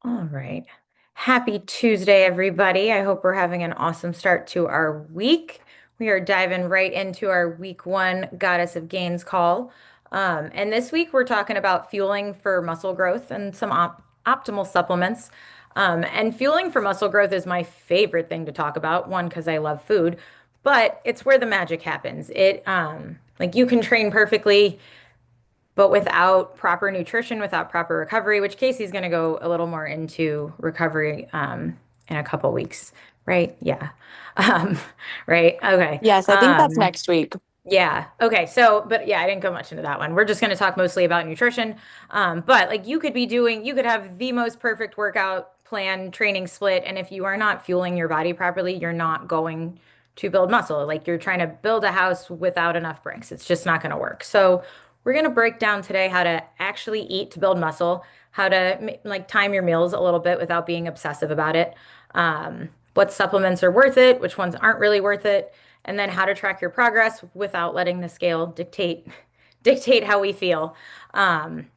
All right. Happy Tuesday, everybody. I hope we're having an awesome start to our week. We are diving right into our week one Goddess of Gains call. And this week we're talking about fueling for muscle growth and some optimal supplements. And fueling for muscle growth is my favorite thing to talk about. One, because I love food, but it's where the magic happens. Like you can train perfectly but without proper nutrition, without proper recovery, which Casey's going to go a little more into recovery in a couple weeks, right? Yeah. Um, right. Okay. Yes, I think that's next week. Yeah. Okay. So, but yeah, I didn't go much into that one. We're just going to talk mostly about nutrition. But like you could have the most perfect workout plan, training split. And if you are not fueling your body properly, you're not going to build muscle. Like you're trying to build a house without enough bricks. It's just not going to work. So, we're going to break down today how to actually eat to build muscle, how to like time your meals a little bit without being obsessive about it. What supplements are worth it, which ones aren't really worth it, and then how to track your progress without letting the scale dictate how we feel. Um,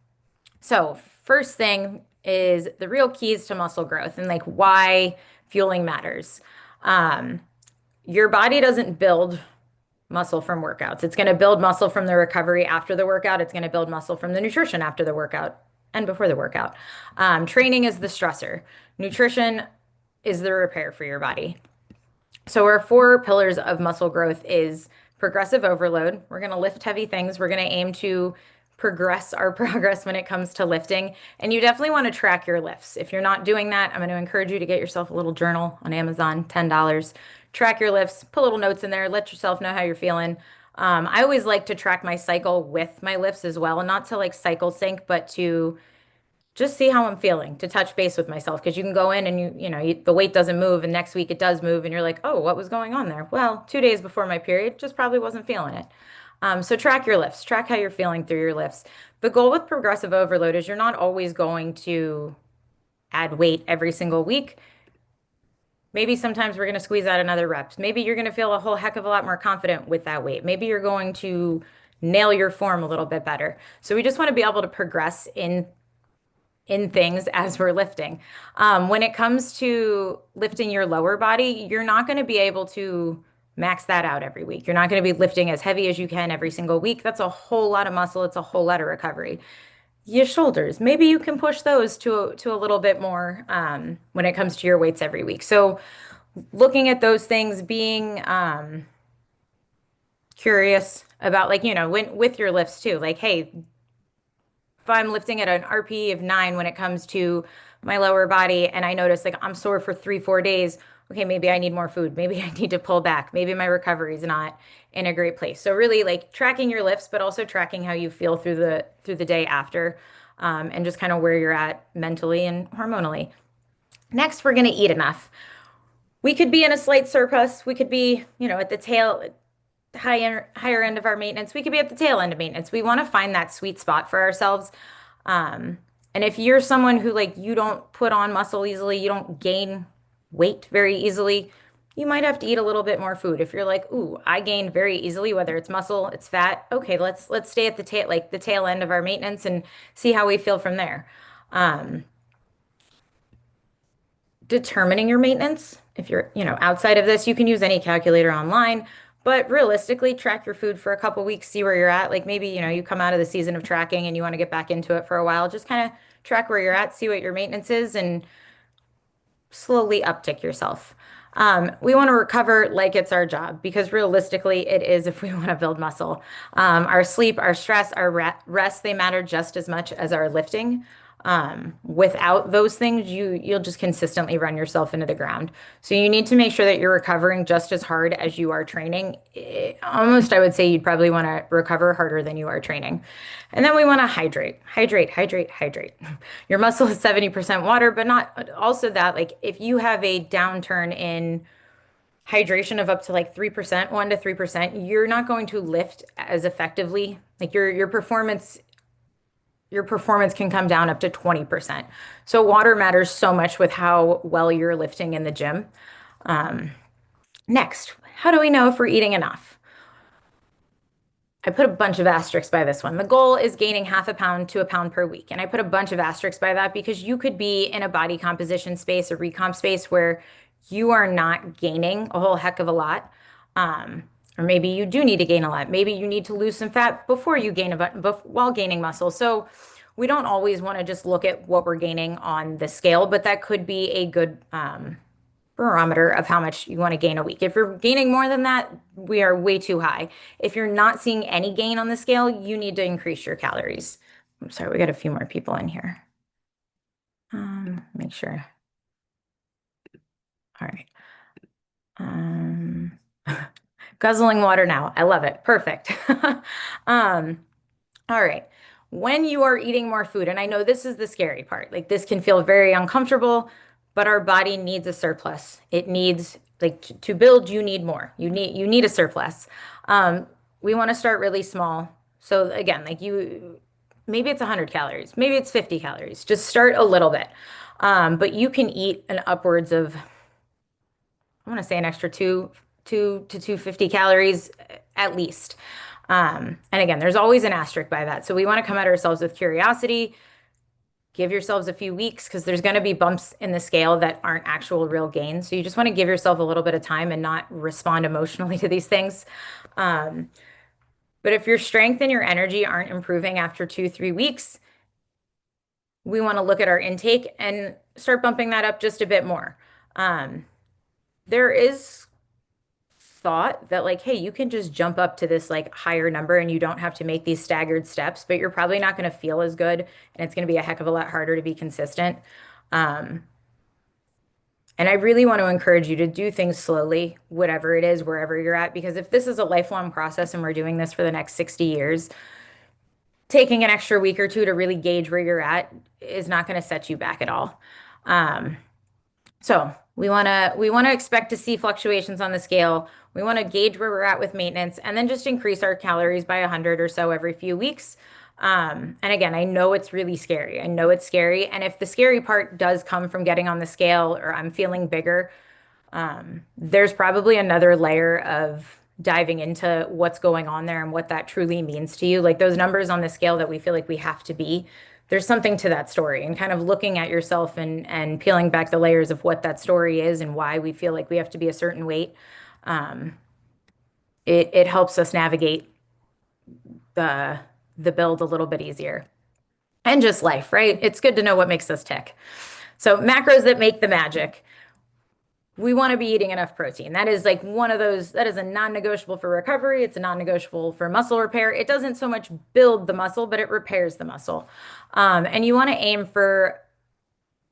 so first thing is the real keys to muscle growth and like why fueling matters. Um, your body doesn't build muscle from workouts. It's going to build muscle from the recovery after the workout. It's going to build muscle from the nutrition after the workout and before the workout. Training is the stressor. Nutrition is the repair for your body. So our four pillars of muscle growth is progressive overload. We're going to lift heavy things. We're going to aim to progress our progress when it comes to lifting. And you definitely want to track your lifts. If you're not doing that, I'm going to encourage you to get yourself a little journal on Amazon, $10. Track your lifts, put little notes in there, let yourself know how you're feeling. I always like to track my cycle with my lifts as well, and not to like cycle sync, but to just see how I'm feeling, to touch base with myself, because you can go in and the weight doesn't move and next week it does move and you're like, oh, what was going on there? Well, 2 days before my period, just probably wasn't feeling it. So track your lifts, track how you're feeling through your lifts. The goal with progressive overload is you're not always going to add weight every single week. Maybe sometimes we're going to squeeze out another reps. Maybe you're going to feel a whole heck of a lot more confident with that weight. Maybe you're going to nail your form a little bit better. So we just want to be able to progress in things as we're lifting. When it comes to lifting your lower body, you're not going to be able to max that out every week. You're not going to be lifting as heavy as you can every single week. That's a whole lot of muscle. It's a whole lot of recovery. Your shoulders, maybe you can push those to a little bit more when it comes to your weights every week. So looking at those things, being curious about like, when with your lifts too, like, hey, if I'm lifting at an RP of 9 when it comes to my lower body and I notice like I'm sore for 3, 4 days, okay, maybe I need more food. Maybe I need to pull back. Maybe my recovery is not in a great place. So really like tracking your lifts, but also tracking how you feel through the day after, and just kind of where you're at mentally and hormonally. Next, we're going to eat enough. We could be in a slight surplus. We could be, at the higher end of our maintenance. We could be at the tail end of maintenance. We want to find that sweet spot for ourselves. Um, and if you're someone who like you don't put on muscle easily, you don't gain weight very easily, you might have to eat a little bit more food. If you're like, ooh, I gain very easily, whether it's muscle, it's fat, okay, let's stay at the tail end of our maintenance and see how we feel from there. Um, Determining your maintenance. If you're, outside of this, you can use any calculator online, but realistically, track your food for a couple weeks, see where you're at. Like maybe, you come out of the season of tracking and you want to get back into it for a while. Just kind of track where you're at, see what your maintenance is, and slowly uptick yourself. We want to recover like it's our job because realistically, it is if we want to build muscle. Our sleep, our stress, our rest, they matter just as much as our lifting. Without those things, you'll just consistently run yourself into the ground. So you need to make sure that you're recovering just as hard as you are training. Almost, I would say you'd probably want to recover harder than you are training. And then we want to hydrate, hydrate, hydrate, hydrate. Your muscle is 70% water, but not also that, like if you have a downturn in hydration of up to like 3%, 1 to 3%, you're not going to lift as effectively. Like your performance can come down up to 20%. So water matters so much with how well you're lifting in the gym. Um, Next, how do we know if we're eating enough? I put a bunch of asterisks by this one. The goal is gaining half a pound to a pound per week. And I put a bunch of asterisks by that because you could be in a body composition space, a recomp space where you are not gaining a whole heck of a lot. Um, or maybe you do need to gain a lot. Maybe you need to lose some fat before you gain while gaining muscle. So we don't always want to just look at what we're gaining on the scale, but that could be a good barometer of how much you want to gain a week. If you're gaining more than that, we are way too high. If you're not seeing any gain on the scale, you need to increase your calories. I'm sorry, we got a few more people in here. Make sure. All right. Um, guzzling water now. I love it. Perfect. Um, all right. When you are eating more food, and I know this is the scary part, like this can feel very uncomfortable, but our body needs a surplus. It needs like to build, you need more. You need a surplus. Um, we want to start really small. So again, like you maybe it's 100 calories, maybe it's 50 calories. Just start a little bit. But you can eat an upwards of I want to say an extra two to 250 calories at least. And again, there's always an asterisk by that. So we want to come at ourselves with curiosity. Give yourselves a few weeks because there's going to be bumps in the scale that aren't actual real gains. So you just want to give yourself a little bit of time and not respond emotionally to these things. Um, but if your strength and your energy aren't improving after 2, 3 weeks, we want to look at our intake and start bumping that up just a bit more. Um, there is thought that like, hey, you can just jump up to this like higher number and you don't have to make these staggered steps, but you're probably not going to feel as good and it's going to be a heck of a lot harder to be consistent. Um, and I really want to encourage you to do things slowly, whatever it is, wherever you're at, because if this is a lifelong process and we're doing this for the next 60 years, taking an extra week or two to really gauge where you're at is not going to set you back at all. Um, So we want to expect to see fluctuations on the scale. We want to gauge where we're at with maintenance and then just increase our calories by 100 or so every few weeks. And again, I know it's really scary. I know it's scary. And if the scary part does come from getting on the scale or I'm feeling bigger, there's probably another layer of diving into what's going on there and what that truly means to you. Like those numbers on the scale that we feel like we have to be, there's something to that story and kind of looking at yourself and peeling back the layers of what that story is and why we feel like we have to be a certain weight. Um, it helps us navigate the the build a little bit easier. And just life, right? It's good to know what makes us tick. So macros that make the magic. We want to be eating enough protein. That is like one of those, that is a non-negotiable for recovery. It's a non-negotiable for muscle repair. It doesn't so much build the muscle, but it repairs the muscle. And you want to aim for zero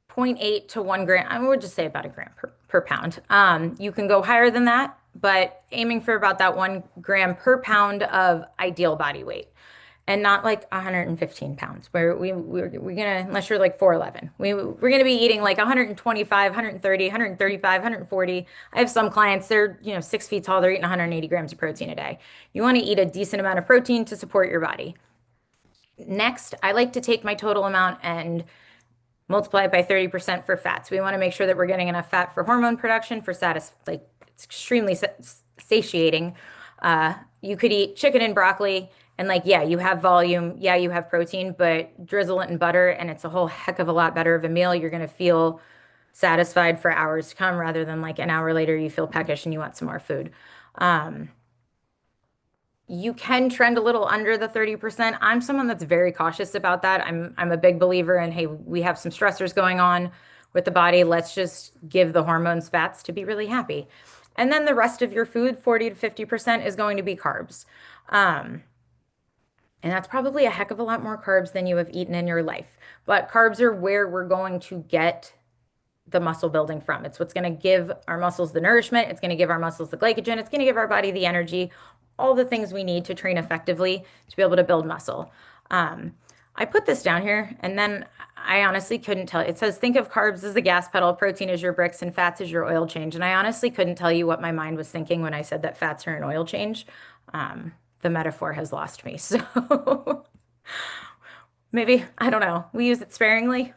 point 0.8 to 1 gram. I would just say about a gram per pound. You can go higher than that, but aiming for about that 1 gram per pound of ideal body weight and not like 115 pounds where we're gonna unless you're like 4'11 we're gonna be eating like 125 130 135 140. I have some clients, they're 6 feet tall, they're eating 180 grams of protein a day. You want to eat a decent amount of protein to support your body. Next, I like to take my total amount and multiply it by 30% for fats. We want to make sure that we're getting enough fat for hormone production, for like it's extremely satiating. You could eat chicken and broccoli and like, yeah, you have volume. Yeah, you have protein, but drizzle it in butter and it's a whole heck of a lot better of a meal. You're going to feel satisfied for hours to come rather than like an hour later, you feel peckish and you want some more food. Um, you can trend a little under the 30%. I'm someone that's very cautious about that. I'm a big believer in, hey, we have some stressors going on with the body. Let's just give the hormones fats to be really happy. And then the rest of your food, 40 to 50% is going to be carbs. Um, and that's probably a heck of a lot more carbs than you have eaten in your life. But carbs are where we're going to get the muscle building from. It's what's going to give our muscles the nourishment. It's going to give our muscles the glycogen. It's going to give our body the energy, all the things we need to train effectively to be able to build muscle. Um, I put this down here and then I honestly couldn't tell. It says, think of carbs as the gas pedal, protein as your bricks, and fats as your oil change. And I honestly couldn't tell you what my mind was thinking when I said that fats are an oil change. The metaphor has lost me. So maybe, I don't know, we use it sparingly.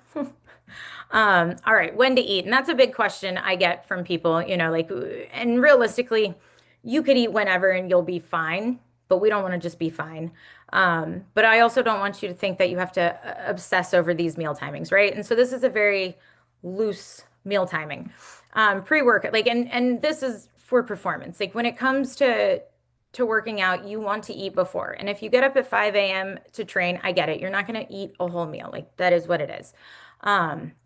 All right, when to eat. And that's a big question I get from people, like, and realistically, you could eat whenever and you'll be fine. but we don't want to just be fine. But I also don't want you to think that you have to obsess over these meal timings, right? And so this is a very loose meal timing. Pre-work, like, and this is for performance. Like when it comes to working out, you want to eat before. And if you get up at 5 a.m. to train, I get it. You're not going to eat a whole meal. Like that is what it is.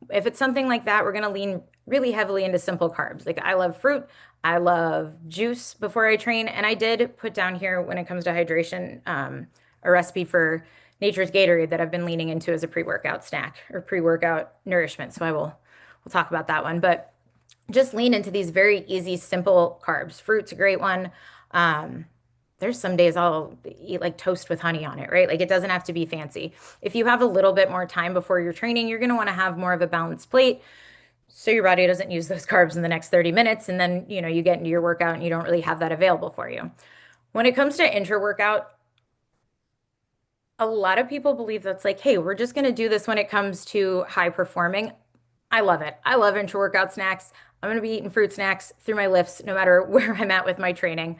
If it's something like that, we're going to lean really heavily into simple carbs. Like I love fruit. I love juice before I train. And I did put down here when it comes to hydration, a recipe for Nature's Gatorade that I've been leaning into as a pre-workout snack or pre-workout nourishment. So we'll talk about that one. But just lean into these very easy, simple carbs. Fruit's a great one. Um, there's some days I'll eat like toast with honey on it, right? Like it doesn't have to be fancy. If you have a little bit more time before you're training, you're going to want to have more of a balanced plate so your body doesn't use those carbs in the next 30 minutes. And then, you get into your workout and you don't really have that available for you. When it comes to intra-workout, a lot of people believe that's like, hey, we're just going to do this when it comes to high performing. I love it. I love intra-workout snacks. I'm going to be eating fruit snacks through my lifts, no matter where I'm at with my training.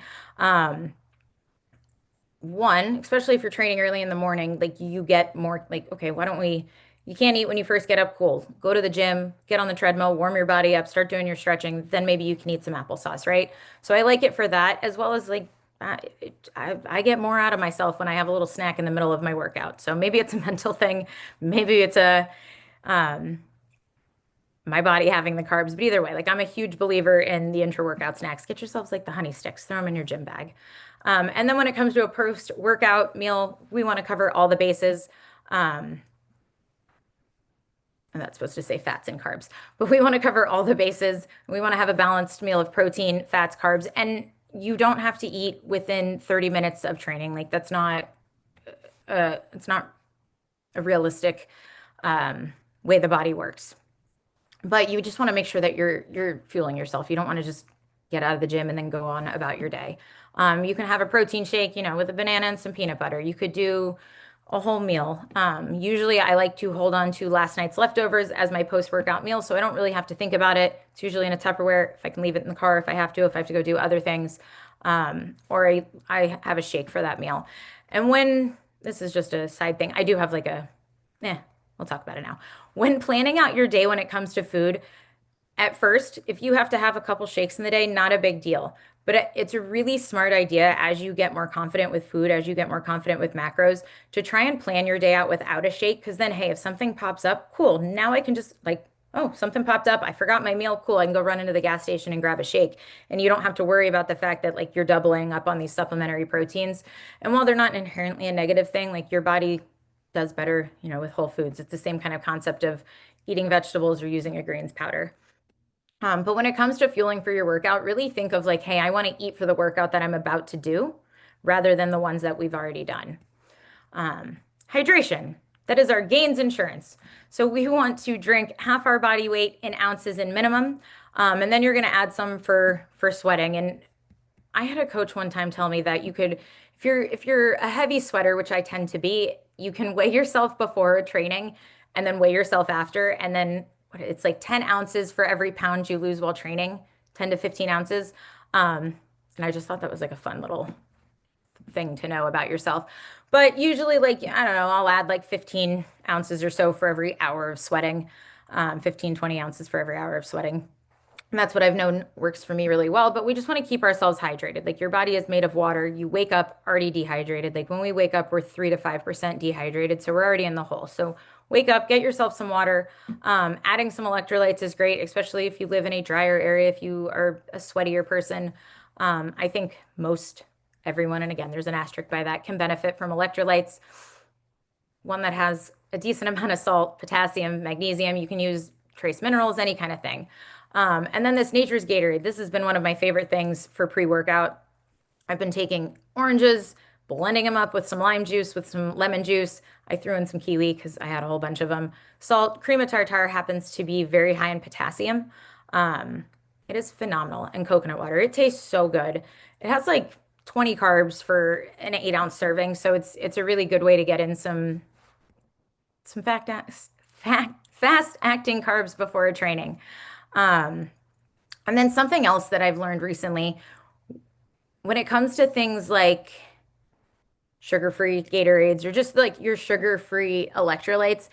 One, especially if you're training early in the morning, like you get more like, okay, why don't we, you can't eat when you first get up cold. Go to the gym, get on the treadmill, warm your body up, start doing your stretching, then maybe you can eat some applesauce, right? So I like it for that, as well as like, I get more out of myself when I have a little snack in the middle of my workout. So maybe it's a mental thing, maybe it's a, um, my body having the carbs. But either way, like I'm a huge believer in the intra-workout snacks. Get yourselves like the honey sticks, throw them in your gym bag. And then when it comes to a post-workout meal, we want to cover all the bases. Um, I'm not supposed to say fats and carbs, but we want to cover all the bases. We want to have a balanced meal of protein, fats, carbs, and you don't have to eat within 30 minutes of training. Like that's not, it's not a realistic way the body works. But you just want to make sure that you're fueling yourself. You don't want to just get out of the gym and then go on about your day. You can have a protein shake, with a banana and some peanut butter. You could do a whole meal. Usually I like to hold on to last night's leftovers as my post-workout meal, so I don't really have to think about it. It's usually in a Tupperware if I can leave it in the car if I have to go do other things. Or I have a shake for that meal. And when, this is just a side thing, I do have like we'll talk about it now. When planning out your day when it comes to food, at first, if you have to have a couple shakes in the day, not a big deal. But it's a really smart idea as you get more confident with food, as you get more confident with macros, to try and plan your day out without a shake. Because then, hey, if something pops up, cool. Now I can just like, oh, something popped up. I forgot my meal. Cool. I can go run into the gas station and grab a shake. And you don't have to worry about the fact that like you're doubling up on these supplementary proteins. And while they're not inherently a negative thing, like your body does better, with whole foods. It's the same kind of concept of eating vegetables or using a greens powder. But when it comes to fueling for your workout, really think of like, hey, I want to eat for the workout that I'm about to do rather than the ones that we've already done. Hydration, that is our gains insurance. So we want to drink half our body weight in ounces in minimum. And then you're going to add some for sweating. And I had a coach one time tell me that you could, if you're a heavy sweater, which I tend to be, you can weigh yourself before a training and then weigh yourself after. And then it's like 10 ounces for every pound you lose while training, 10 to 15 ounces. And I just thought that was like a fun little thing to know about yourself. But usually, like, I don't know, I'll add like 15 ounces or so for every hour of sweating, 15, 20 ounces for every hour of sweating. And that's what I've known works for me really well. But we just want to keep ourselves hydrated. Like your body is made of water. You wake up already dehydrated. Like when we wake up, we're 3 to 5% dehydrated. So we're already in the hole. So wake up, get yourself some water. Adding some electrolytes is great, especially if you live in a drier area, if you are a sweatier person. I think most everyone, and again, there's an asterisk by that, can benefit from electrolytes. One that has a decent amount of salt, potassium, magnesium. You can use trace minerals, any kind of thing. And then this Nature's Gatorade. This has been one of my favorite things for pre-workout. I've been taking oranges, blending them up with some lime juice, with some lemon juice. I threw in some kiwi because I had a whole bunch of them. Salt, cream of tartar happens to be very high in potassium. It is phenomenal. And coconut water. It tastes so good. It has like 20 carbs for an 8-ounce serving. So it's a really good way to get in some fast acting carbs before a training. And then something else that I've learned recently, when it comes to things like sugar-free Gatorades or just like your sugar-free electrolytes,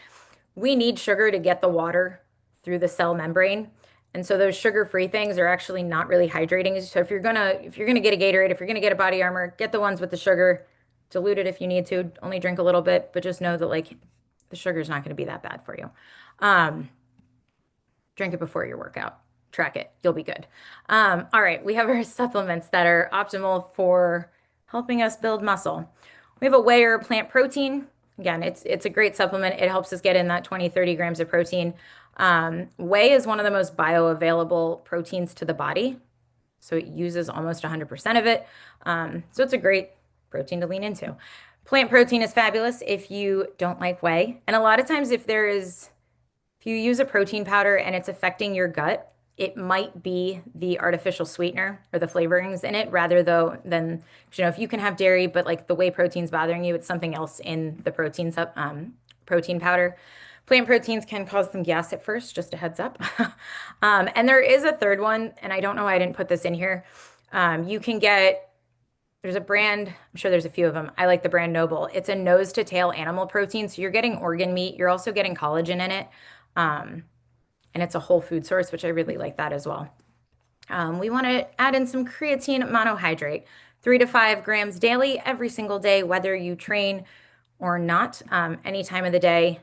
we need sugar to get the water through the cell membrane. And so those sugar-free things are actually not really hydrating. So if you're gonna get a Gatorade, if you're gonna get a Body Armor, get the ones with the sugar, dilute it if you need to, only drink a little bit, but just know that like the sugar is not gonna be that bad for you. Um, Drink it before your workout. Track it. You'll be good. All right, we have our supplements that are optimal for helping us build muscle. We have a whey or plant protein. Again, it's a great supplement. It helps us get in that 20, 30 grams of protein. Whey is one of the most bioavailable proteins to the body. So it uses almost 100% of it. So it's a great protein to lean into. Plant protein is fabulous if you don't like whey. And a lot of times if you use a protein powder and it's affecting your gut, it might be the artificial sweetener or the flavorings in it rather though than, if you can have dairy, but like the whey protein's bothering you, it's something else in the protein powder. Plant proteins can cause some gas at first, just a heads up. And there is a third one, and I don't know why I didn't put this in here. You can get, there's a brand, I'm sure there's a few of them. I like the brand Noble. It's a nose to tail animal protein. So you're getting organ meat. You're also getting collagen in it. And it's a whole food source, which I really like that as well. We want to add in some creatine monohydrate, 3 to 5 grams daily, every single day, whether you train or not. Any time of the day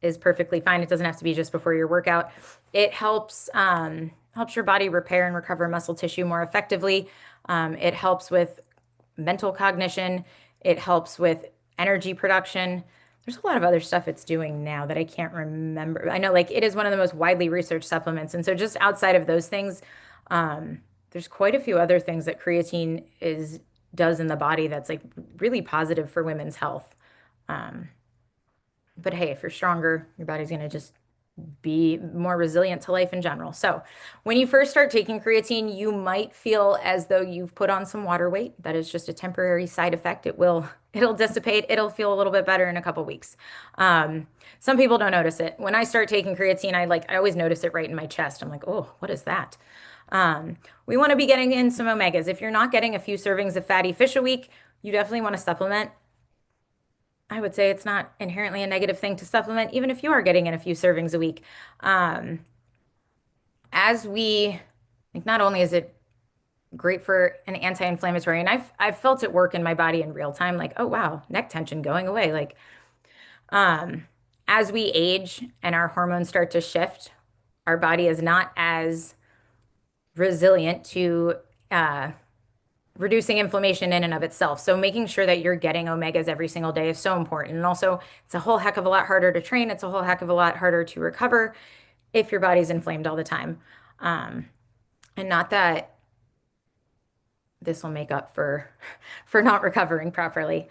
is perfectly fine. It doesn't have to be just before your workout. It helps your body repair and recover muscle tissue more effectively. It helps with mental cognition. It helps with energy production. There's a lot of other stuff it's doing now that I can't remember. I know like it is one of the most widely researched supplements. And so just outside of those things, there's quite a few other things that creatine does in the body that's like really positive for women's health. But hey, if you're stronger, your body's going to just be more resilient to life in general. So, when you first start taking creatine, you might feel as though you've put on some water weight. That is just a temporary side effect. It'll dissipate. It'll feel a little bit better in a couple weeks. Some people don't notice it. When I start taking creatine, I always notice it right in my chest. I'm like, oh, what is that? We want to be getting in some omegas. If you're not getting a few servings of fatty fish a week, you definitely want to supplement. I would say it's not inherently a negative thing to supplement, even if you are getting in a few servings a week. Um, as we, like, not only is it great for an anti-inflammatory, and I've felt it work in my body in real time, like, oh wow, neck tension going away. Like, um, as we age and our hormones start to shift, our body is not as resilient to reducing inflammation in and of itself. So making sure that you're getting omegas every single day is so important. And also, it's a whole heck of a lot harder to train. It's a whole heck of a lot harder to recover if your body's inflamed all the time. And not that this will make up for not recovering properly.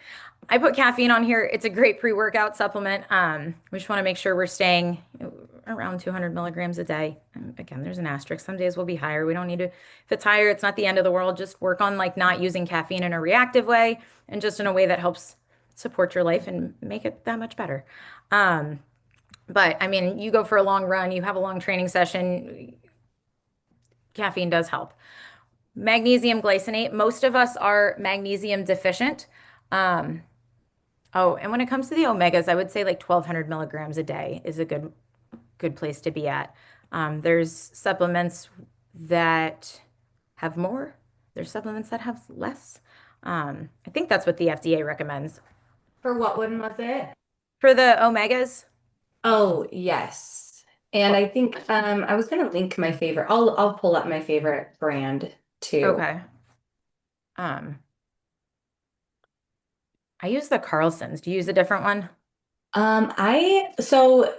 I put caffeine on here. It's a great pre-workout supplement. We just want to make sure we're staying around 200 milligrams a day. And again, there's an asterisk. Some days will be higher. We don't need to, if it's higher, it's not the end of the world. Just work on like not using caffeine in a reactive way and just in a way that helps support your life and make it that much better. But I mean, you go for a long run, you have a long training session, caffeine does help. Magnesium glycinate. Most of us are magnesium deficient. Oh, and when it comes to the omegas, I would say like 1,200 milligrams a day is a good place to be at. There's supplements that have more. There's supplements that have less. I think that's what the FDA recommends. For what one was it? For the omegas, Oh, yes. And oh, I think I was gonna link my favorite. I'll pull up my favorite brand too. okay. Um, I use the Carlsons. Do you use a different one?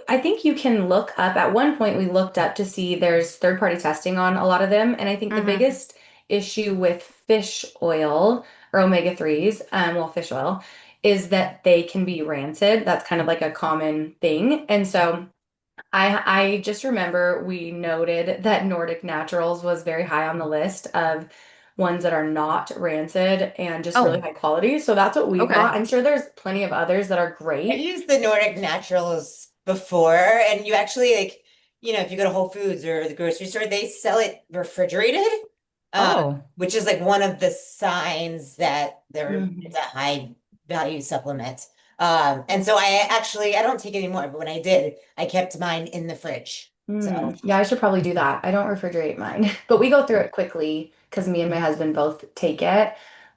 I think you can look up at one point we looked up to see there's third-party testing on a lot of them. And I think the Mm-hmm. biggest issue with fish oil or omega-3s, well, fish oil, is that they can be rancid. That's kind of like a common thing. And so I just remember we noted that Nordic Naturals was very high on the list of ones that are not rancid and just really Oh, high quality. So that's what we've okay. got. I'm sure there's plenty of others that are I've great. used the Nordic Naturals before, and you actually like, if you go to Whole Foods or the grocery store, they sell it refrigerated, Oh, which is like one of the signs that Mhm. it's a high value supplement. And so I don't take it anymore, but when I did, I kept mine in the fridge. So Yeah, I should probably do that. I don't refrigerate mine, but we go through it quickly because me and my husband both take it.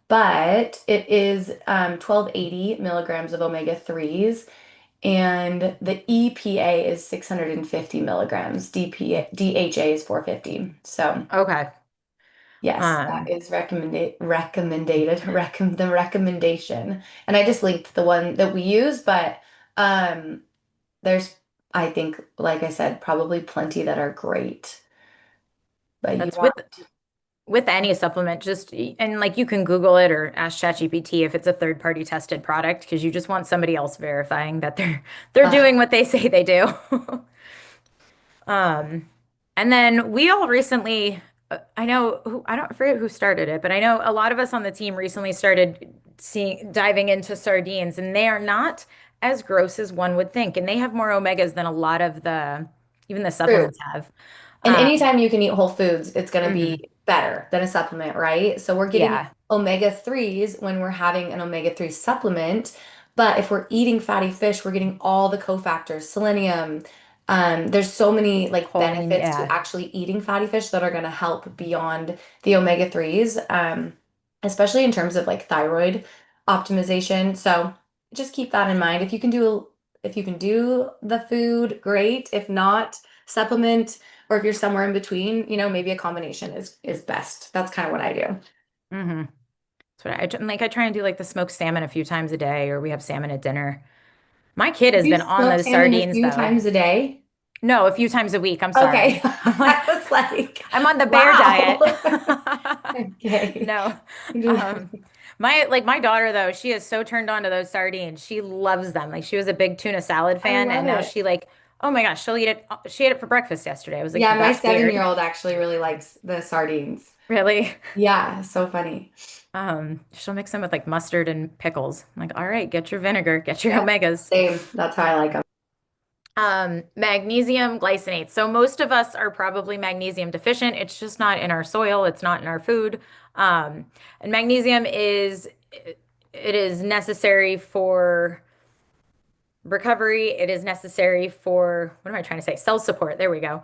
But it is 1280 milligrams of omega 3s, and the EPA is 650 milligrams. DHA is 450. So Okay. yes, that Um, is the recommendation. And I just linked the one that we use, but um there's, I think, like I said, probably plenty that are great. But you that's want, with any supplement, just and like you can Google it or ask ChatGPT if it's a third party tested product because you just want somebody else verifying that they're uh, doing what they say they do. Um, and then we all recently, I know who, I don't forget who started it, but I know a lot of us on the team recently started diving into sardines, and they are not as gross as one would think, and they have more omegas than a lot of the even the true. supplements have. And Um, anytime you can eat whole foods, it's going to mhm. be better than a supplement, right? So we're getting Yeah, omega 3s when we're having an omega 3 supplement. But if we're eating fatty fish, we're getting all the cofactors, selenium. There's so many like choline, benefits to yeah. actually eating fatty fish that are going to help beyond the omega 3s, especially in terms of like thyroid optimization. So just keep that in mind. If you can do the food, great. If not, supplement, or if you're somewhere in between, maybe a combination is best. That's kind of what I do. Hmm. That's what like. I try and do like the smoked salmon a few times a day, or we have salmon at dinner. My kid has You been on smoke those salmon a sardines few though. times a day? No, a few times a week. I'm Okay. sorry. I'm like, I was like, I'm on the bear diet. wow. Okay. No. Um, my daughter though, she is so turned on to those sardines. She loves them. Like she was a big tuna salad I fan, and love now it. she like, oh my gosh, she'll eat it. She ate it for breakfast yesterday. I was like, Yeah, my that's weird. 7-year-old actually really likes the sardines. Really? Yeah, so funny. She'll mix them with like mustard and pickles. I'm like, all right, get your vinegar, get your Yeah, omegas. same. That's how I like them. Magnesium glycinate. So most of us are probably magnesium deficient. It's just not in our soil. It's not in our food. And magnesium it is necessary for recovery. It is necessary for, what am I trying to say? Cell support. There we go.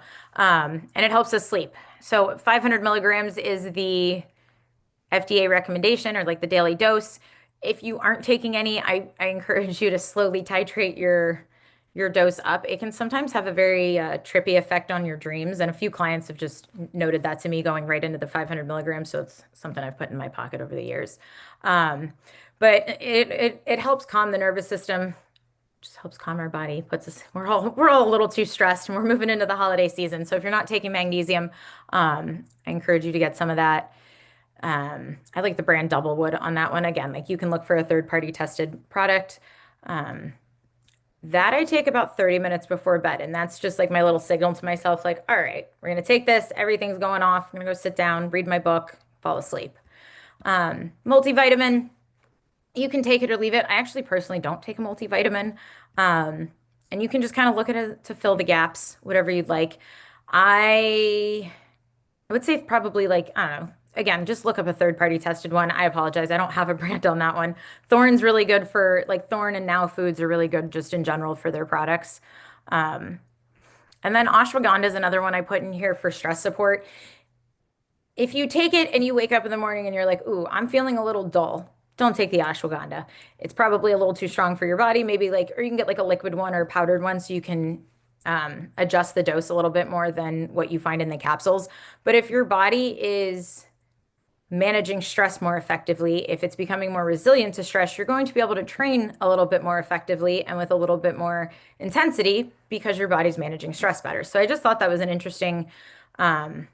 And it helps us sleep. So 500 milligrams is the FDA recommendation or like the daily dose. If you aren't taking any, I encourage you to slowly titrate your dose up. It can sometimes have a very trippy effect on your dreams. And a few clients have just noted that to me going right into the 500 milligrams. So it's something I've put in my pocket over the years. Um, but it helps calm the nervous system, just helps calm our body, puts us, we're all a little too stressed and we're moving into the holiday season. So if you're not taking magnesium, I encourage you to get some of that. I like the brand Doublewood on that one. Again, like you can look for a third party tested product. Um, that I take about 30 minutes before bed. And that's just like my little signal to myself, like, all right, we're going to take this. Everything's going off. I'm going to go sit down, read my book, fall asleep. Multivitamin, you can take it or leave it. I actually personally don't take a multivitamin. Um, and you can just kind of look at it to fill the gaps, whatever you'd like. I I would say probably like, I don't know. Again, just look up a third party tested one. I apologize. I don't have a brand on that one. Thorne's really good for like Thorne and Now Foods are really good just in general for their products. Um, and then ashwagandha is another one I put in here for stress support. If you take it and you wake up in the morning and you're like, ooh, I'm feeling a little dull, don't take the ashwagandha. It's probably a little too strong for your body. Maybe like, or you can get like a liquid one or a powdered one so you can adjust the dose a little bit more than what you find in the capsules. But if your body is managing stress more effectively, if it's becoming more resilient to stress, you're going to be able to train a little bit more effectively and with a little bit more intensity because your body's managing stress better. So I just thought that was an interesting, um,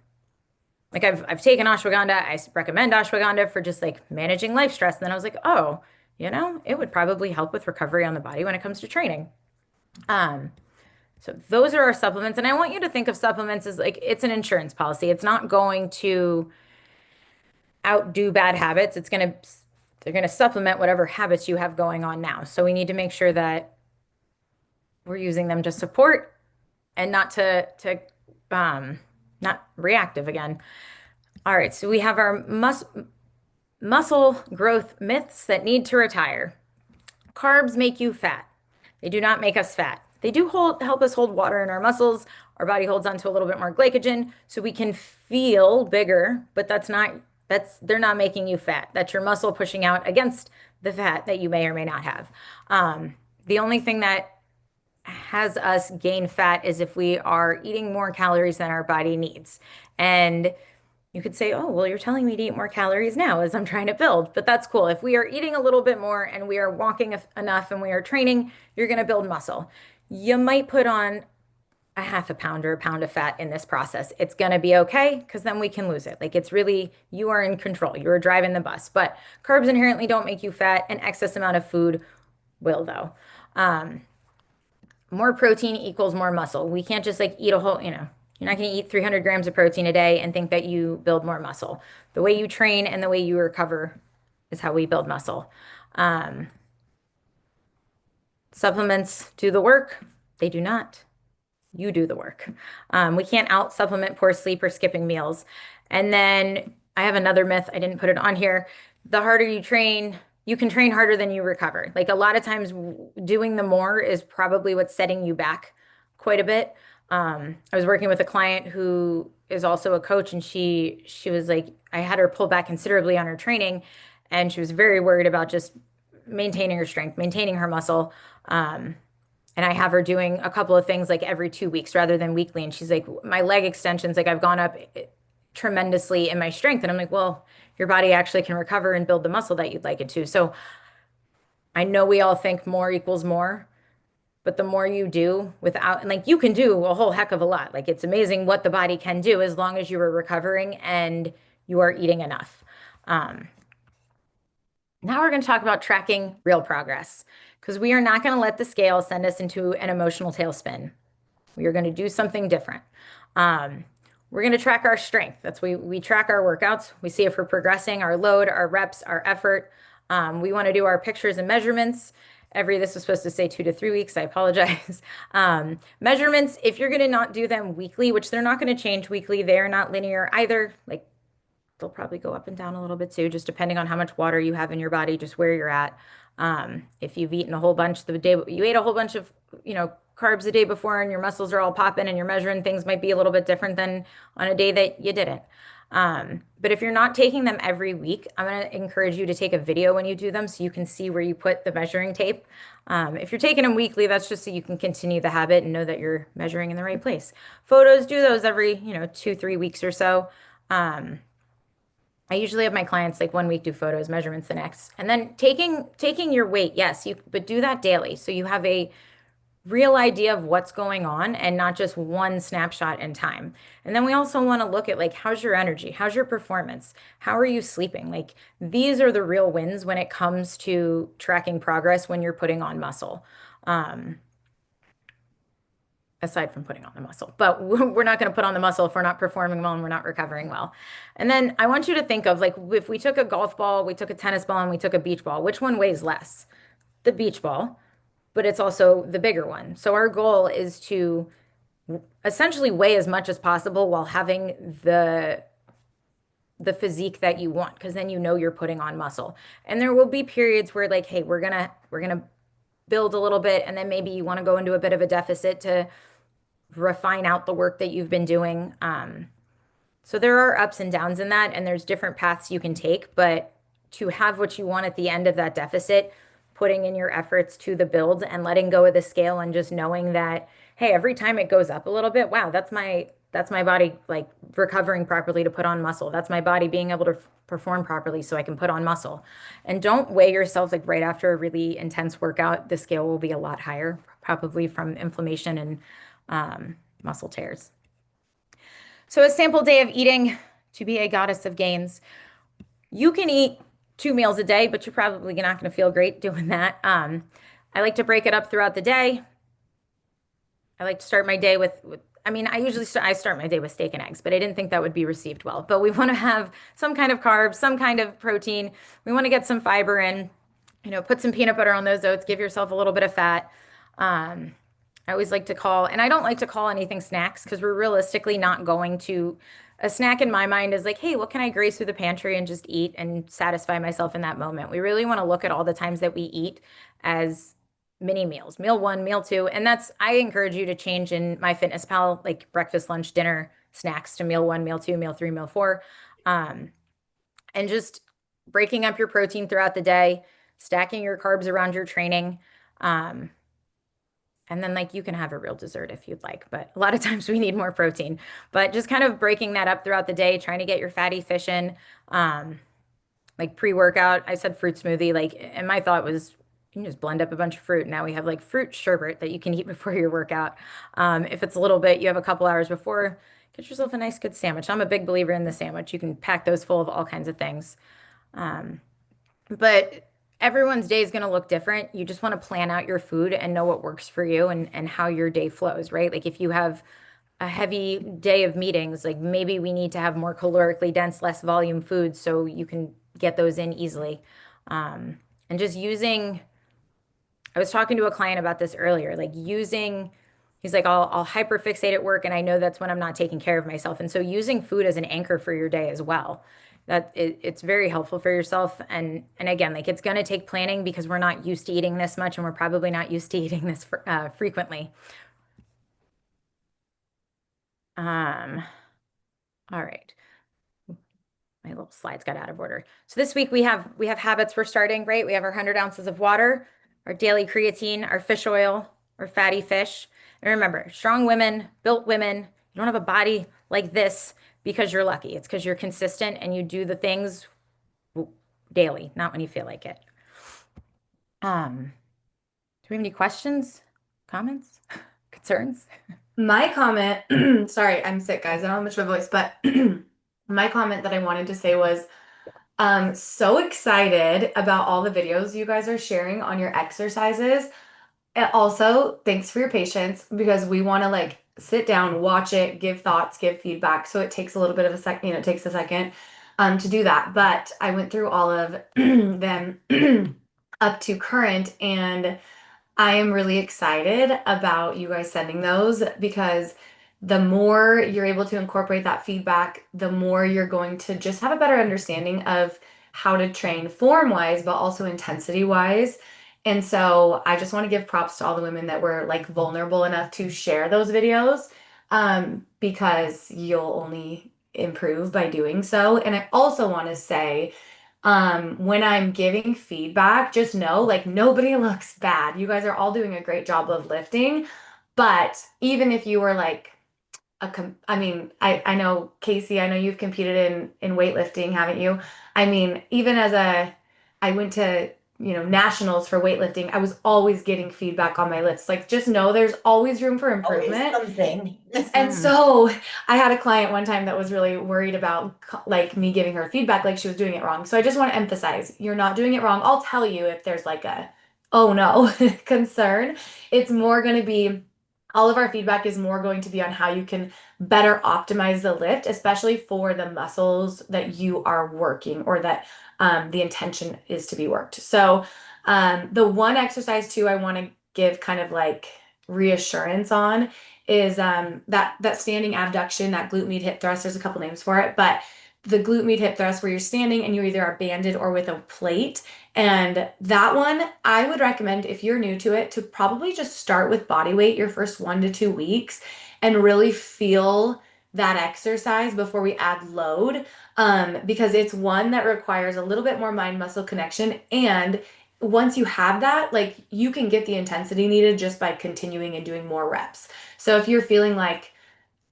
like I've taken ashwagandha. I recommend ashwagandha for just like managing life stress. And then I was like, oh, it would probably help with recovery on the body when it comes to training. Um, so those are our supplements. And I want you to think of supplements as like it's an insurance policy. It's not going to outdo bad habits. They're going to supplement whatever habits you have going on now. So we need to make sure that we're using them to support and not to not reactive again. All right, so we have our muscle growth myths that need to retire. Carbs make you fat. They do not make us fat. They do help us hold water in our muscles. Our body holds on to a little bit more glycogen, so we can feel bigger, but they're not making you fat. That's your muscle pushing out against the fat that you may or may not have. The only thing that has us gain fat is if we are eating more calories than our body needs. And you could say, oh, well, you're telling me to eat more calories now as I'm trying to build, but that's cool. If we are eating a little bit more and we are walking enough and we are training, you're going to build muscle. You might put on a half a pound or a pound of fat in this process. It's going to be okay because then we can lose it. Like it's really, you are in control. You are driving the bus, but carbs inherently don't make you fat. An excess amount of food will, though. More protein equals more muscle. We can't just like eat a whole, you're not going to eat 300 grams of protein a day and think that you build more muscle. The way you train and the way you recover is how we build muscle. Um, Supplements do the work. They do not. You do the work. We can't out supplement poor sleep or skipping meals. And then I have another myth. I didn't put it on here. The harder you train, you can train harder than you recover. Like a lot of times, doing the more is probably what's setting you back quite a bit. I was working with a client who is also a coach, and she was like, I had her pull back considerably on her training, and she was very worried about just maintaining her strength, maintaining her muscle. And I have her doing a couple of things like every 2 weeks rather than weekly. And she's like, my leg extensions, like I've gone up tremendously in my strength. And I'm like, well, your body actually can recover and build the muscle that you'd like it to. So I know we all think more equals more, but the more you do without, and like you can do a whole heck of a lot. Like it's amazing what the body can do as long as you are recovering and you are eating enough. Now we're going to talk about tracking real progress because we are not going to let the scale send us into an emotional tailspin. We are going to do something different. We're going to track our strength. That's we track our workouts. We see if we're progressing, our load, our reps, our effort. We want to do our pictures and measurements. This was supposed to say 2 to 3 weeks. I apologize. Measurements, if you're going to not do them weekly, which they're not going to change weekly, they are not linear either. Like they'll probably go up and down a little bit too, just depending on how much water you have in your body, just where you're at. If you've eaten a whole bunch the day you ate a whole bunch of, carbs the day before and your muscles are all popping and you're measuring, things might be a little bit different than on a day that you didn't. But if you're not taking them every week, I'm going to encourage you to take a video when you do them so you can see where you put the measuring tape. If you're taking them weekly, that's just so you can continue the habit and know that you're measuring in the right place. Photos, do those every, 2, 3 weeks or so. I usually have my clients like 1 week do photos, measurements the next, and then taking your weight. Yes, but do that daily so you have a real idea of what's going on and not just one snapshot in time. And then we also want to look at like how's your energy, how's your performance, how are you sleeping? Like these are the real wins when it comes to tracking progress when you're putting on muscle. Aside from putting on the muscle, but we're not going to put on the muscle if we're not performing well and we're not recovering well. And then I want you to think of like if we took a golf ball, we took a tennis ball, and we took a beach ball, which one weighs less? The beach ball, but it's also the bigger one. So our goal is to essentially weigh as much as possible while having the physique that you want, because then you're putting on muscle. And there will be periods where like, hey, we're gonna build a little bit, and then maybe you want to go into a bit of a deficit to refine out the work that you've been doing. So there are ups and downs in that, and there's different paths you can take, but to have what you want at the end of that deficit, putting in your efforts to the build and letting go of the scale and just knowing that, hey, every time it goes up a little bit, wow, that's my body like recovering properly to put on muscle. That's my body being able to perform properly so I can put on muscle. And don't weigh yourself like right after a really intense workout. The scale will be a lot higher, probably from inflammation and muscle tears. So a sample day of eating to be a goddess of gains. You can eat 2 meals a day, but you're probably not going to feel great doing that. I like to break it up throughout the day. I like to start my day with I start my day with steak and eggs, but I didn't think that would be received well. But we want to have some kind of carbs, some kind of protein. We want to get some fiber in, put some peanut butter on those oats, give yourself a little bit of fat. I always like to call, and I don't like to call anything snacks because we're realistically not going to a snack in my mind is like, hey, what can I grace through the pantry and just eat and satisfy myself in that moment? We really want to look at all the times that we eat as mini meals, meal one, meal two. And that's, I encourage you to change in my Fitness Pal, like breakfast, lunch, dinner, snacks to meal one, meal two, meal three, meal four. Um, and just breaking up your protein throughout the day, stacking your carbs around your training. Um, and then like you can have a real dessert if you'd like, but a lot of times we need more protein. But just kind of breaking that up throughout the day, trying to get your fatty fish in. Like pre-workout, I said fruit smoothie, like, and my thought was you can just blend up a bunch of fruit. Now we have like fruit sherbet that you can eat before your workout. If it's a little bit, you have a couple hours before, get yourself a nice good sandwich. I'm a big believer in the sandwich. You can pack those full of all kinds of things. Um, but everyone's day is going to look different. You just want to plan out your food and know what works for you and how your day flows, right? Like if you have a heavy day of meetings, like maybe we need to have more calorically dense, less volume foods so you can get those in easily. Um, and just using, I was talking to a client about this earlier, like using, he's like, I'll hyperfixate at work and I know that's when I'm not taking care of myself. And so using food as an anchor for your day as well. It's very helpful for yourself. And again, like it's going to take planning because we're not used to eating this much and we're probably not used to eating this frequently. Um, all right. My little slides got out of order. So this week we have habits we're starting, right? We have our 100 ounces of water, our daily creatine, our fish oil, our fatty fish. And remember, strong women, built women, you don't have a body like this because you're lucky. It's because you're consistent and you do the things daily, not when you feel like it. Do we have any questions, comments, concerns? My comment, sorry, I'm sick, guys. I don't have much of a voice, but my comment that I wanted to say was, so excited about all the videos you guys are sharing on your exercises. And also, thanks for your patience because we want to like sit down, watch it, give thoughts, give feedback. So it takes a little bit of a sec, it takes a second to do that. But I went through all of them up to current, and I am really excited about you guys sending those because the more you're able to incorporate that feedback, the more you're going to just have a better understanding of how to train form wise, but also intensity wise. And so I just want to give props to all the women that were like vulnerable enough to share those videos, because you'll only improve by doing so. And I also want to say, when I'm giving feedback, just know like nobody looks bad. You guys are all doing a great job of lifting. But even if you were like I mean, I know Casey, I know you've competed in weightlifting, haven't you? I mean, even as I went to, nationals for weightlifting, I was always getting feedback on my lifts. Like just know there's always room for Always improvement. something. And so I had a client one time that was really worried about like me giving her feedback like she was doing it wrong. So I just want to emphasize, you're not doing it wrong. I'll tell you if there's like a oh no concern. It's more going to be all of our feedback is more going to be on how you can better optimize the lift, especially for the muscles that you are working or that the intention is to be worked. So the one exercise too I want to give kind of like reassurance on is that standing abduction, that glute med hip thrust. There's a couple names for it, but the glute med hip thrust where you're standing and you either are banded or with a plate. And that one, I would recommend if you're new to it to probably just start with body weight your first 1 to 2 weeks and really feel that exercise before we add load, because it's one that requires a little bit more mind muscle connection. And once you have that, like you can get the intensity needed just by continuing and doing more reps. So if you're feeling like,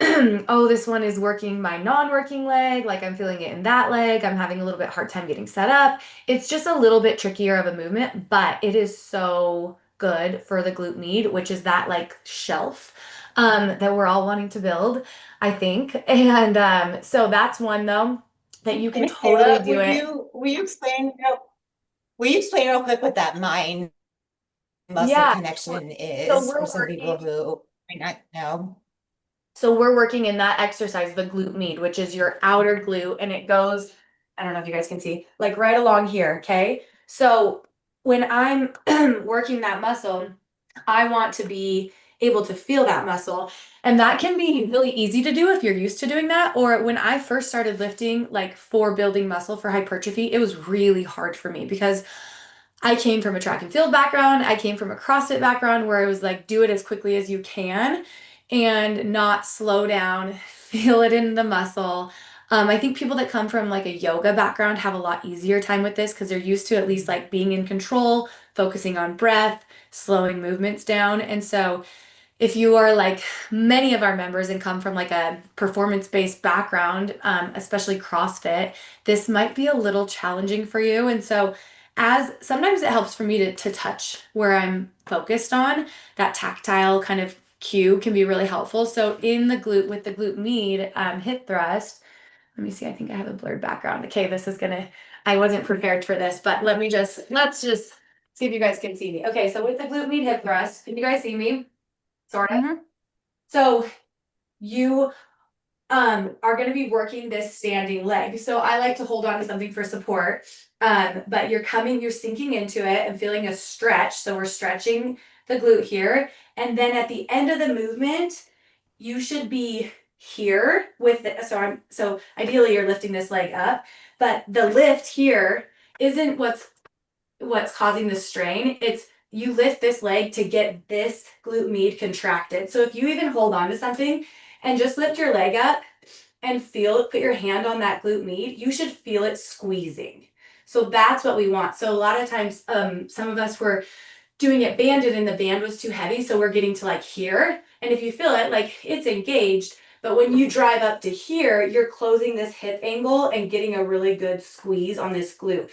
oh, this one is working my non-working leg, like I'm feeling it in that leg, I'm having a little bit hard time getting set up. It's just a little bit trickier of a movement, but it is so good for the glute med, which is that like shelf that we're all wanting to build, I think. And so that's one though that you can Hey, totally Kayla, do it. will you explain real quick what that mind muscle Yeah. connection So is for we're some people working. who might not know? So we're working in that exercise, the glute med, which is your outer glute, and it goes, I don't know if you guys can see, like right along here, okay? So when I'm working that muscle, I want to be able to feel that muscle. And that can be really easy to do if you're used to doing that. Or when I first started lifting, like for building muscle for hypertrophy, it was really hard for me because I came from a track and field background. I came from a CrossFit background where it was like, do it as quickly as you can and not slow down, feel it in the muscle. I think people that come from like a yoga background have a lot easier time with this because they're used to at least like being in control, focusing on breath, slowing movements down. And so if you are like many of our members and come from like a performance-based background, especially CrossFit, this might be a little challenging for you. And so as sometimes it helps for me to touch where I'm focused on, that tactile kind of cue can be really helpful. So in the glute with the glute med hip thrust, let me see, I think I have a blurred background. Okay, this is gonna, I wasn't prepared for this, but let's just see if you guys can see me. Okay, so with the glute med hip thrust, can you guys see me? Sort of. Mm-hmm. So you are going to be working this standing leg. So I like to hold on to something for support. But you're sinking into it and feeling a stretch. So we're stretching the glute here. And then at the end of the movement, you should be here with it. So ideally you're lifting this leg up, but the lift here isn't what's causing the strain. It's you lift this leg to get this glute med contracted. So if you even hold on to something and just lift your leg up and feel it, put your hand on that glute med, you should feel it squeezing. So that's what we want. So a lot of times, some of us were doing it banded and the band was too heavy. So we're getting to like here. And if you feel it, like it's engaged. But when you drive up to here, you're closing this hip angle and getting a really good squeeze on this glute.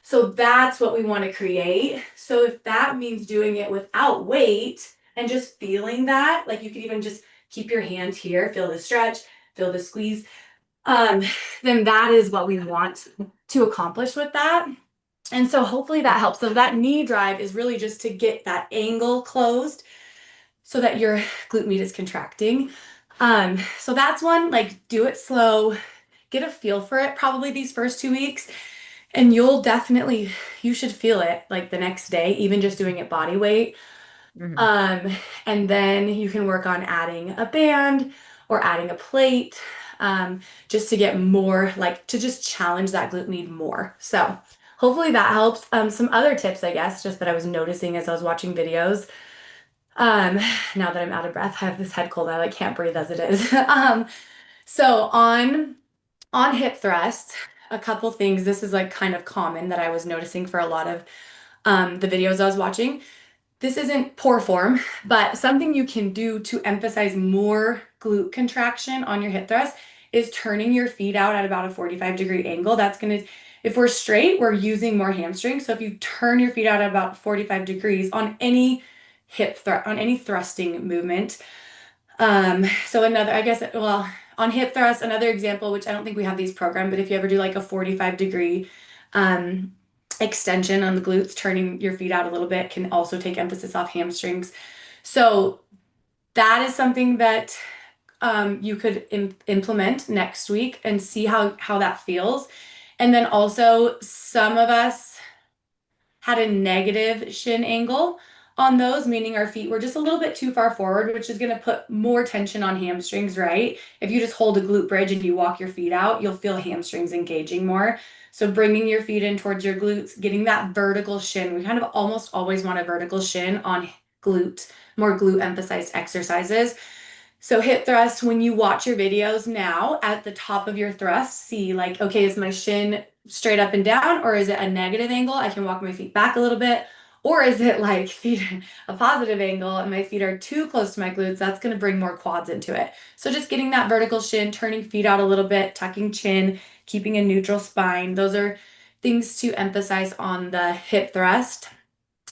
So that's what we want to create. So if that means doing it without weight and just feeling that, like you could even just keep your hand here, feel the stretch, feel the squeeze, um, then that is what we want to accomplish with that. And so hopefully that helps. So that knee drive is really just to get that angle closed so that your glute med is contracting. So that's one, like do it slow, get a feel for it probably these first 2 weeks. And you should feel it like the next day, even just doing it body weight. Mm-hmm. Um, and then you can work on adding a band or adding a plate, just to get more, like to just challenge that glute med more. So hopefully that helps. Some other tips, I guess, just that I was noticing as I was watching videos. Um, now that I'm out of breath, I have this head cold. I like can't breathe as it is. So on hip thrust, a couple things. This is like kind of common that I was noticing for a lot of the videos I was watching. This isn't poor form, but something you can do to emphasize more glute contraction on your hip thrust is turning your feet out at about a 45-degree angle. That's going to, if we're straight, we're using more hamstring. So if you turn your feet out at about 45 degrees on any on any thrusting movement, so another, I guess, well, on hip thrust, another example, which I don't think we have these programmed, but if you ever do like a 45-degree extension on the glutes, turning your feet out a little bit can also take emphasis off hamstrings. So that is something that you could implement next week and see how that feels. And then also some of us had a negative shin angle on those, meaning our feet were just a little bit too far forward, which is going to put more tension on hamstrings, right? If you just hold a glute bridge and you walk your feet out, you'll feel hamstrings engaging more. So bringing your feet in towards your glutes, getting that vertical shin. We kind of almost always want a vertical shin on more glute emphasized exercises. So hip thrust, when you watch your videos now at the top of your thrust, see like, okay, is my shin straight up and down, or is it a negative angle? I can walk my feet back a little bit. Or is it like feet a positive angle and my feet are too close to my glutes? That's going to bring more quads into it. So just getting that vertical shin, turning feet out a little bit, tucking chin, keeping a neutral spine. Those are things to emphasize on the hip thrust.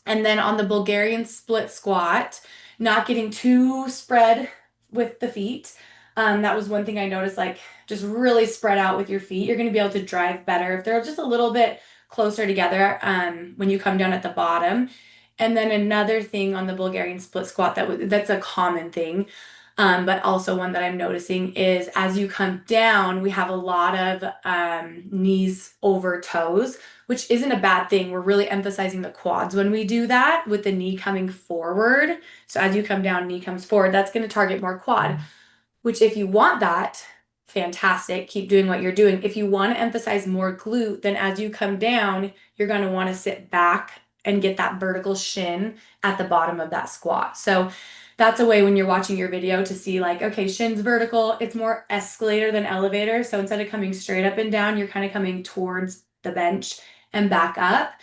And then on the Bulgarian split squat, not getting too spread with the feet. That was one thing I noticed, like just really spread out with your feet. You're going to be able to drive better if they're just a little bit closer together when you come down at the bottom. And then another thing on the Bulgarian split squat that's a common thing But also one that I'm noticing is as you come down, we have a lot of knees over toes, which isn't a bad thing. We're really emphasizing the quads when we do that with the knee coming forward. So as you come down, knee comes forward, that's going to target more quad, which if you want that, fantastic. Keep doing what you're doing. If you want to emphasize more glute, then as you come down, you're going to want to sit back and get that vertical shin at the bottom of that squat. So that's a way when you're watching your video to see like, okay, shin's vertical, it's more escalator than elevator. So instead of coming straight up and down, you're kind of coming towards the bench and back up.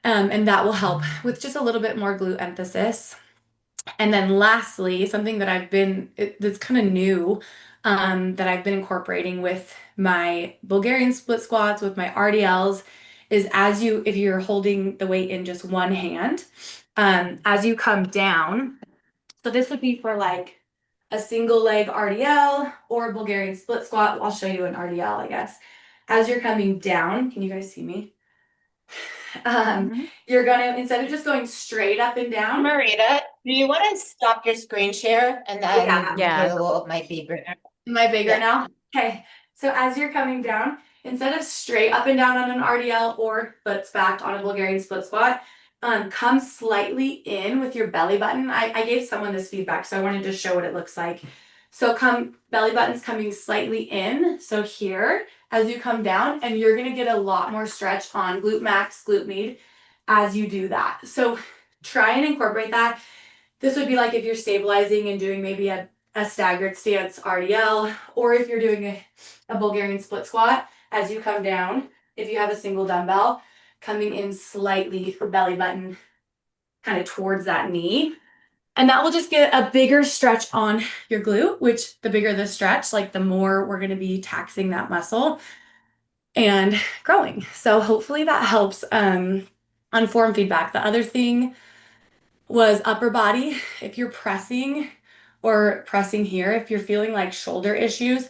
And that will help with just a little bit more glute emphasis. And then lastly, something that that's kind of new, that I've been incorporating with my Bulgarian split squats, with my RDLs, is if you're holding the weight in just one hand, as you come down, so this would be for like a single leg RDL or Bulgarian split squat. I'll show you an RDL, I guess. As you're coming down, can you guys see me? You're gonna, instead of just going straight up and down. Marita, do you want to stop your screen share and then Yeah. Google might be bigger? Am I bigger Yeah. now? Okay. So as you're coming down, instead of straight up and down on an RDL or butts back on a Bulgarian split squat, come slightly in with your belly button. I gave someone this feedback, so I wanted to show what it looks like. So belly button's coming slightly in. So here, as you come down, and you're gonna get a lot more stretch on glute max, glute med as you do that. So try and incorporate that. This would be like if you're stabilizing and doing maybe a staggered stance RDL, or if you're doing a Bulgarian split squat, as you come down, if you have a single dumbbell, coming in slightly for belly button, kind of towards that knee. And that will just get a bigger stretch on your glute, which the bigger the stretch, like the more we're going to be taxing that muscle and growing. So hopefully that helps on form feedback. The other thing was upper body. If you're pressing or pressing here, if you're feeling like shoulder issues,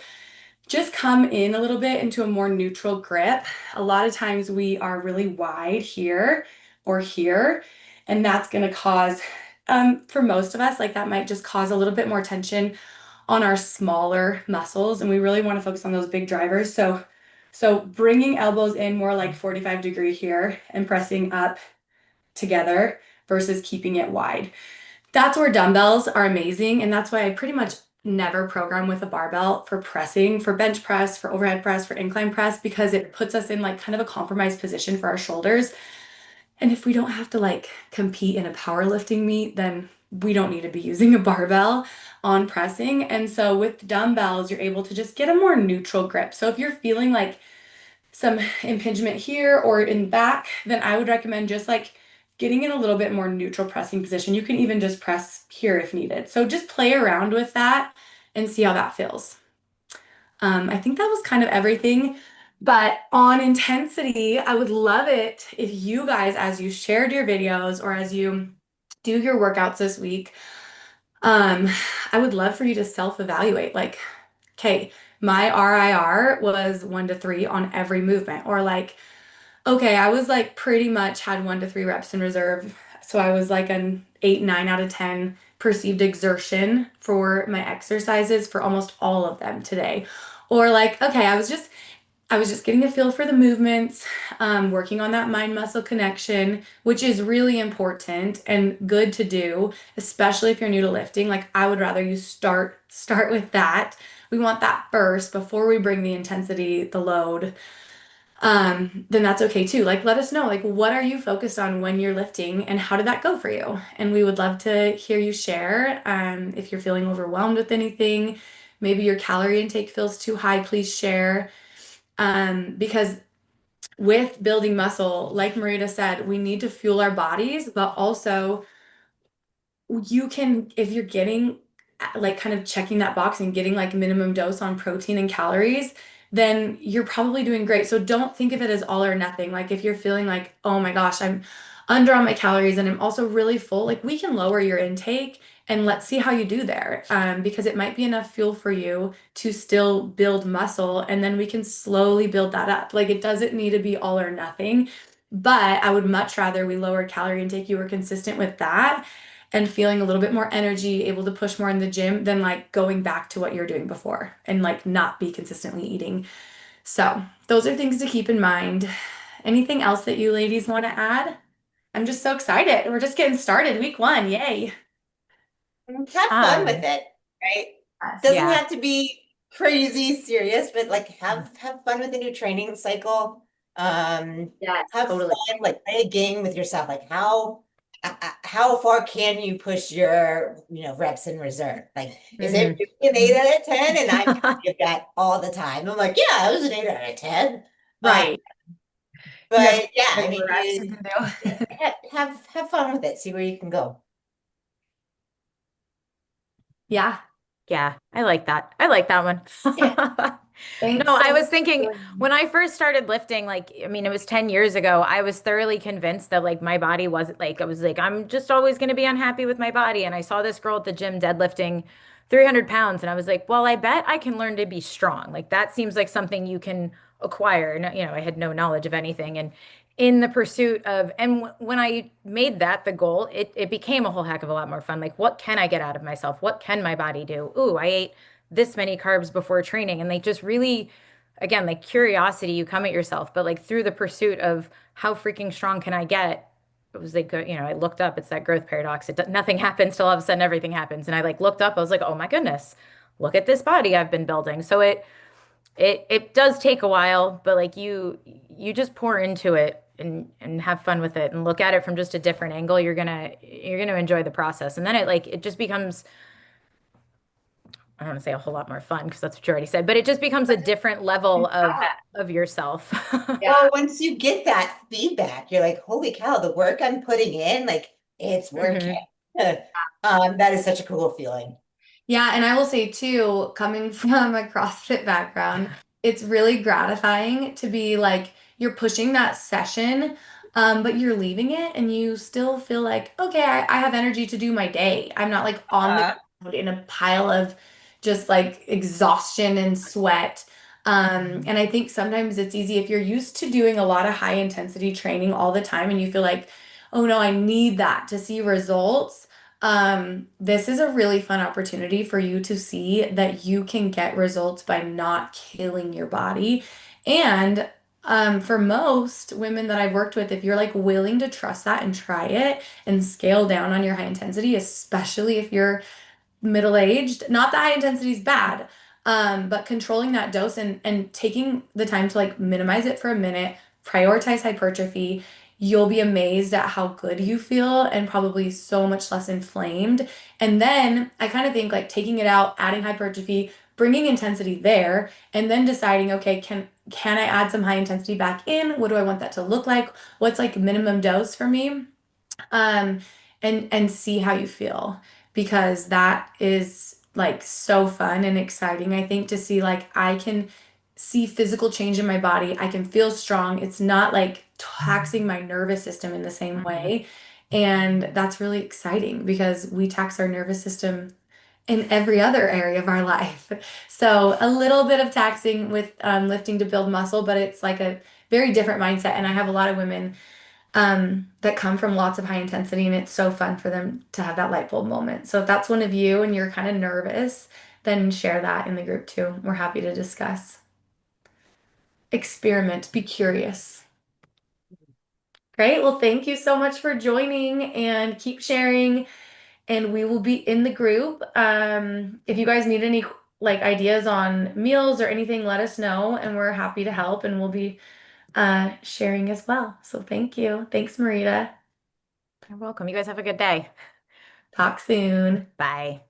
just come in a little bit into a more neutral grip. A lot of times we are really wide here or here, and that's going to cause, for most of us, like that might just cause a little bit more tension on our smaller muscles, and we really want to focus on those big drivers. So bringing elbows in more like 45-degree here and pressing up together versus keeping it wide. That's where dumbbells are amazing, and that's why I pretty much never program with a barbell for pressing, for bench press, for overhead press, for incline press, because it puts us in like kind of a compromised position for our shoulders. And if we don't have to like compete in a powerlifting meet, then we don't need to be using a barbell on pressing. And so with dumbbells, you're able to just get a more neutral grip. So if you're feeling like some impingement here or in back, then I would recommend just like getting in a little bit more neutral pressing position. You can even just press here if needed. So just play around with that and see how that feels. I think that was kind of everything. But on intensity, I would love it if you guys, as you shared your videos or as you do your workouts this week, I would love for you to self-evaluate. Like, okay, my RIR was 1 to 3 on every movement, or like, okay, I was like pretty much had 1 to 3 reps in reserve. So I was like an 8, 9 out of 10 perceived exertion for my exercises for almost all of them today. Or like, okay, I was just getting a feel for the movements, working on that mind muscle connection, which is really important and good to do, especially if you're new to lifting. Like I would rather you start with that. We want that first before we bring the intensity, the load. Then that's okay too. Like, let us know, like, what are you focused on when you're lifting and how did that go for you? And we would love to hear you share. If you're feeling overwhelmed with anything, maybe your calorie intake feels too high, please share. Because with building muscle, like Marita said, we need to fuel our bodies, but also you can, if you're getting like kind of checking that box and getting like minimum dose on protein and calories, then you're probably doing great. So don't think of it as all or nothing. Like if you're feeling like, oh my gosh, I'm under on my calories and I'm also really full, like we can lower your intake and let's see how you do there. Because it might be enough fuel for you to still build muscle and then we can slowly build that up. Like it doesn't need to be all or nothing, but I would much rather we lower calorie intake, you were consistent with that, and feeling a little bit more energy, able to push more in the gym than like going back to what you're doing before and like not be consistently eating. So, those are things to keep in mind. Anything else that you ladies want to add? I'm just so excited. We're just getting started. Week one. Yay. Have fun with Um, it, right? Yes. Doesn't yeah. have to be crazy serious, but like Mm. have fun with the new training cycle. Yes, Have totally. fun, like play a game with yourself. Like how far can you push your reps in reserve? Like is it Mhm. really an 8 out of 10? And I give that all the time. I'm like, yeah, it was an 8 out of 10. Uh, Right. You have but yeah, I mean, regular reps you can do. have fun with it. See where you can go. Yeah. Yeah, I like that. I like that one. Okay. No, Thanks so I much was thinking for joining. when I first started lifting, like, I mean, it was 10 years ago, I was thoroughly convinced that like my body wasn't like, I was like, I'm just always going to be unhappy with my body. And I saw this girl at the gym deadlifting 300 pounds. And I was like, well, I bet I can learn to be strong. Like, that seems like something you can acquire. And, I had no knowledge of anything. And in the pursuit of, and when I made that the goal, it became a whole heck of a lot more fun. Like, what can I get out of myself? What can my body do? Ooh, I ate this many carbs before training. And like, just really, again, like curiosity, you come at yourself, but like through the pursuit of how freaking strong can I get? It was like, I looked up, it's that growth paradox. Nothing happens till all of a sudden everything happens. And I like looked up, I was like, oh my goodness, look at this body I've been building. So it does take a while, but like you just pour into it and have fun with it and look at it from just a different angle. You're gonna enjoy the process. And then it just becomes, I don't want to say a whole lot more fun because that's what you already said, but it just becomes a different level of yourself. Yeah. Well, once you get that feedback, you're like, holy cow, the work I'm putting in, like it's working. Hmm. That is such a cool feeling. Yeah, and I will say too, coming from a CrossFit background, it's really gratifying to be like you're pushing that session, but you're leaving it and you still feel like, okay, I have energy to do my day. I'm not like on the Uh, ground in a pile of just like exhaustion and sweat. And I think sometimes it's easy if you're used to doing a lot of high intensity training all the time and you feel like, oh no, I need that to see results. This is a really fun opportunity for you to see that you can get results by not killing your body. And for most women that I've worked with, if you're like willing to trust that and try it and scale down on your high intensity, especially if you're middle-aged, not that high intensity is bad, but controlling that dose and taking the time to like minimize it for a minute, prioritize hypertrophy, you'll be amazed at how good you feel and probably so much less inflamed. And then I kind of think like taking it out, adding hypertrophy, bringing intensity there, and then deciding, okay, can I add some high intensity back in? What do I want that to look like? What's like minimum dose for me? um and see how you feel, because that is like so fun and exciting, I think, to see like I can see physical change in my body. I can feel strong. It's not like taxing my nervous system in the same Hmm. way. And that's really exciting because we tax our nervous system in every other area of our life. So a little bit of taxing with lifting to build muscle, but it's like a very different mindset. And I have a lot of women that come from lots of high intensity, and it's so fun for them to have that light bulb moment. So if that's one of you and you're kind of nervous, then share that in the group too. We're happy to discuss. Experiment, be curious. Great. Well, thank you so much for joining and keep sharing. And we will be in the group. If you guys need any like ideas on meals or anything, let us know, and we're happy to help. And we'll be sharing as well. So thank you. Thanks, Marita. You're welcome. You guys have a good day. Talk soon. Bye.